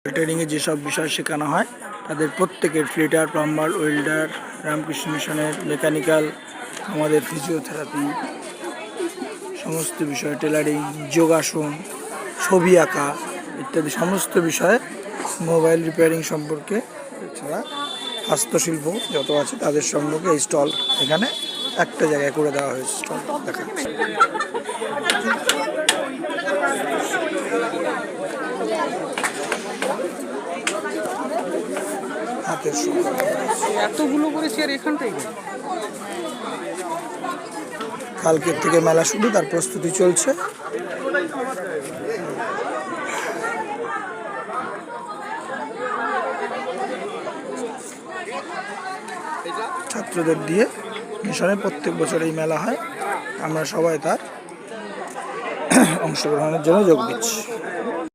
ট্রেনিংয়ে যেসব বিষয় শেখানো হয় তাদের প্রত্যেকের ফিটার, প্লাম্বার, ওয়েল্ডার, রামকৃষ্ণ মিশনের মেকানিক্যাল, আমাদের ফিজিওথেরাপি, সমস্ত বিষয়, টেলারিং, যোগাসন, ছবি আঁকা ইত্যাদি সমস্ত বিষয়ে, মোবাইল রিপেয়ারিং সম্পর্কে, এছাড়া হস্তশিল্প যত আছে তাদের সম্পর্কে এই স্টল এখানে একটা জায়গায় করে দেওয়া হয়েছে। স্টল দেখাচ্ছে হাতের এতগুলো করেছি আর এখানটাই কালকের থেকে মেলা শুরু, তার প্রস্তুতি চলছে। ছাত্রদের দিয়ে মিশনে প্রত্যেক বছর এই মেলা হয়, আমরা সবাই তার অংশগ্রহণের জন্য যোগ দিচ্ছি।